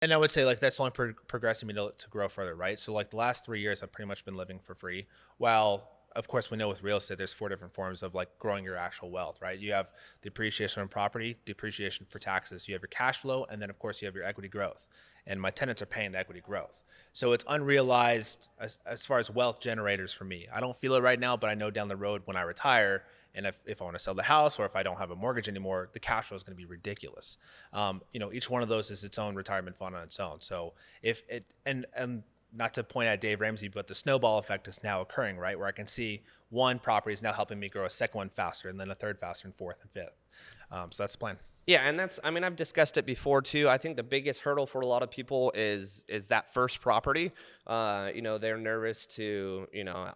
And I would say like that's only progressing me to grow further, right? So like the last 3 years, I've pretty much been living for free. While of course we know with real estate, there's four different forms of like growing your actual wealth, right? You have depreciation on property, depreciation for taxes. You have your cash flow, and then of course you have your equity growth. And my tenants are paying the equity growth, so it's unrealized as far as wealth generators for me. I don't feel it right now, but I know down the road when I retire, and if I want to sell the house or if I don't have a mortgage anymore, the cash flow is going to be ridiculous. Each one of those is its own retirement fund on its own. So if it and not to point at Dave Ramsey, but the snowball effect is now occurring, right? Where I can see one property is now helping me grow a second one faster, and then a third faster, and fourth and fifth. So that's the plan. Yeah, and I mean, I've discussed it before too. I think the biggest hurdle for a lot of people is that first property. They're nervous to,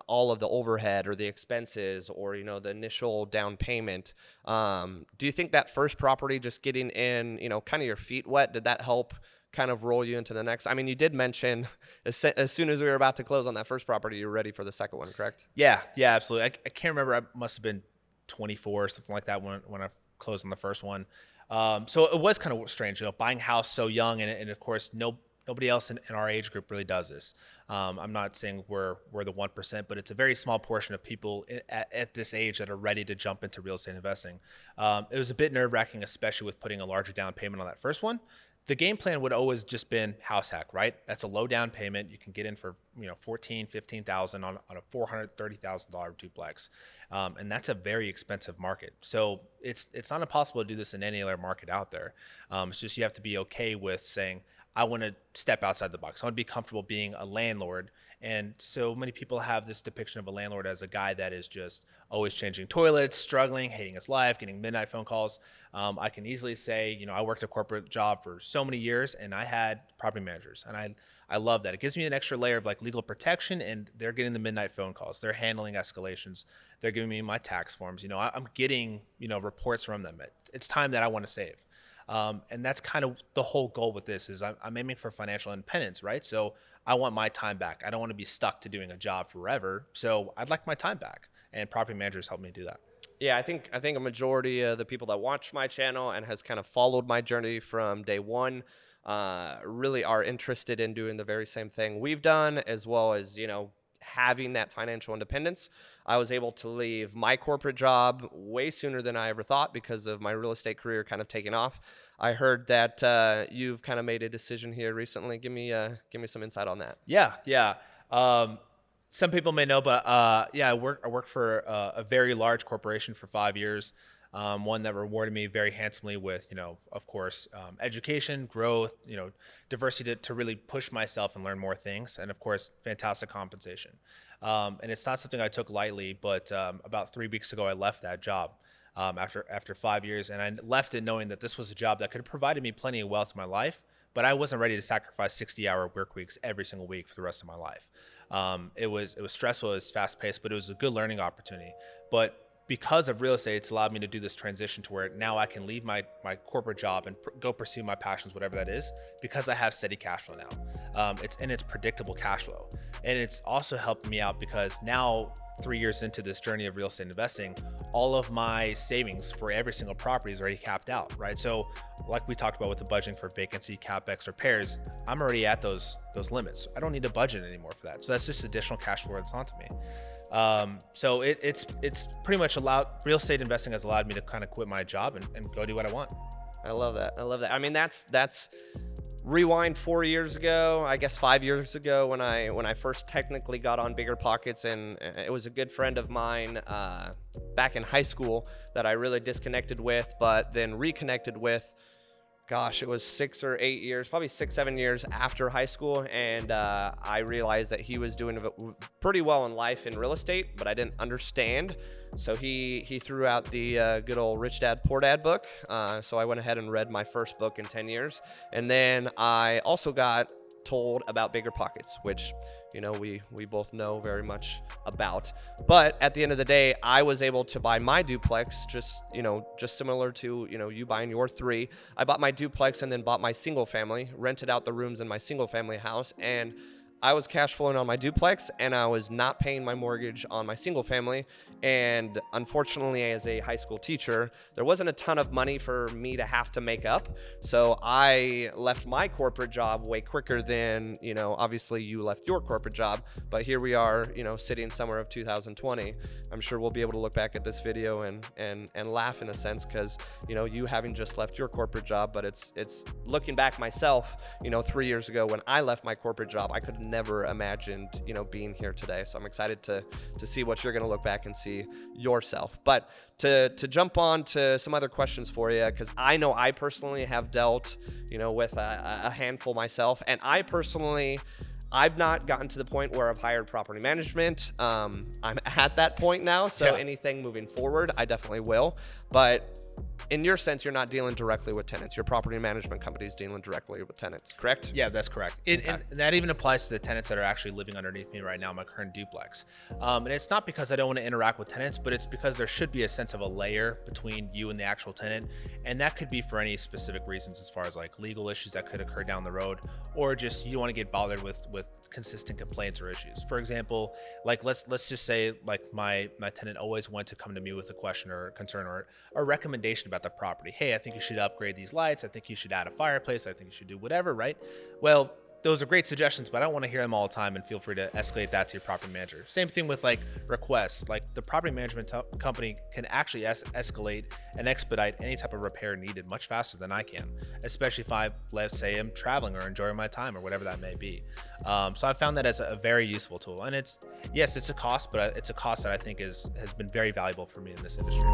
all of the overhead or the expenses or, the initial down payment. Do you think that first property, just getting in, kind of your feet wet, did that help kind of roll you into the next? I mean, you did mention as soon as we were about to close on that first property, you were ready for the second one, correct? Yeah, absolutely. I can't remember. I must have been 24 or something like that when I closed on the first one. So it was kind of strange, buying a house so young, and of course, nobody else in our age group really does this. I'm not saying we're the 1%, but it's a very small portion of people at this age that are ready to jump into real estate investing. It was a bit nerve-wracking, especially with putting a larger down payment on that first one. The game plan would always just been house hack, right? That's a low down payment. You can get in for 15,000 on a $430,000 duplex, and that's a very expensive market. So it's not impossible to do this in any other market out there. It's just you have to be okay with saying, I want to step outside the box. I want to be comfortable being a landlord. And so many people have this depiction of a landlord as a guy that is just always changing toilets, struggling, hating his life, getting midnight phone calls. I can easily say, I worked a corporate job for so many years, and I had property managers, and I love that. It gives me an extra layer of like legal protection, and they're getting the midnight phone calls. They're handling escalations. They're giving me my tax forms. I'm getting, reports from them. It's time that I want to save. And that's kind of the whole goal with this is I'm aiming for financial independence, right? So I want my time back. I don't want to be stuck to doing a job forever. So I'd like my time back, and property managers help me do that. Yeah, I think a majority of the people that watch my channel and has kind of followed my journey from day one really are interested in doing the very same thing we've done, as well as, having that financial independence. I was able to leave my corporate job way sooner than I ever thought because of my real estate career kind of taking off. I heard that you've kind of made a decision here recently. Give me some insight on that. Yeah. Some people may know, but I worked for a very large corporation for 5 years. One that rewarded me very handsomely with, of course, education, growth, diversity to really push myself and learn more things, and of course, fantastic compensation. And it's not something I took lightly, but about 3 weeks ago, I left that job after 5 years, and I left it knowing that this was a job that could have provided me plenty of wealth in my life, but I wasn't ready to sacrifice 60-hour work weeks every single week for the rest of my life. It was stressful, it was fast paced, but it was a good learning opportunity. But because of real estate, it's allowed me to do this transition to where now I can leave my corporate job and go pursue my passions, whatever that is, because I have steady cash flow now. It's predictable cash flow. And it's also helped me out because now 3 years into this journey of real estate investing, all of my savings for every single property is already capped out, right? So like we talked about with the budgeting for vacancy, capex, repairs, I'm already at those limits. I don't need to budget anymore for that. So that's just additional cash flow that's onto me. So it's pretty much real estate investing has allowed me to kind of quit my job and go do what I want. I love that. I mean, that's rewind 4 years ago, I guess 5 years ago when I first technically got on Bigger Pockets, and it was a good friend of mine back in high school that I really disconnected with, but then reconnected with. Gosh, it was 6 or 8 years, probably 6, 7 years after high school. And I realized that he was doing pretty well in life in real estate, but I didn't understand. So he threw out the good old Rich Dad, Poor Dad book. So I went ahead and read my first book in 10 years. And then I also got told about Bigger Pockets, which, we both know very much about. But at the end of the day, I was able to buy my duplex just similar to, you buying your three. I bought my duplex and then bought my single family, rented out the rooms in my single family house. And I was cash flowing on my duplex, and I was not paying my mortgage on my single family. And unfortunately, as a high school teacher, there wasn't a ton of money for me to have to make up. So I left my corporate job way quicker than, obviously you left your corporate job. But here we are, sitting summer of 2020. I'm sure we'll be able to look back at this video and laugh in a sense, because, you having just left your corporate job. But it's looking back myself, 3 years ago when I left my corporate job, I could never imagined, being here today. So I'm excited to see what you're going to look back and see yourself. But to jump on to some other questions for you, because I know I personally have dealt, with a handful myself, and I've not gotten to the point where I've hired property management. I'm at that point now, so anything moving forward, I definitely will. But in your sense, you're not dealing directly with tenants. Your property management company is dealing directly with tenants, correct? Yeah, that's correct. And that even applies to the tenants that are actually living underneath me right now in my current duplex. And it's not because I don't want to interact with tenants, but it's because there should be a sense of a layer between you and the actual tenant. And that could be for any specific reasons, as far as like legal issues that could occur down the road, or just you don't want to get bothered with consistent complaints or issues. For example, like let's just say like my tenant always wanted to come to me with a question or a concern or a recommendation about the property. Hey, I think you should upgrade these lights. I think you should add a fireplace. I think you should do whatever, right? Well, those are great suggestions, but I don't want to hear them all the time, and feel free to escalate that to your property manager. Same thing with like requests. Like the property management company can actually escalate and expedite any type of repair needed much faster than I can, especially if I, let's say, am traveling or enjoying my time or whatever that may be. So I found that as a very useful tool, and it's a cost, but it's a cost that I think has been very valuable for me in this industry.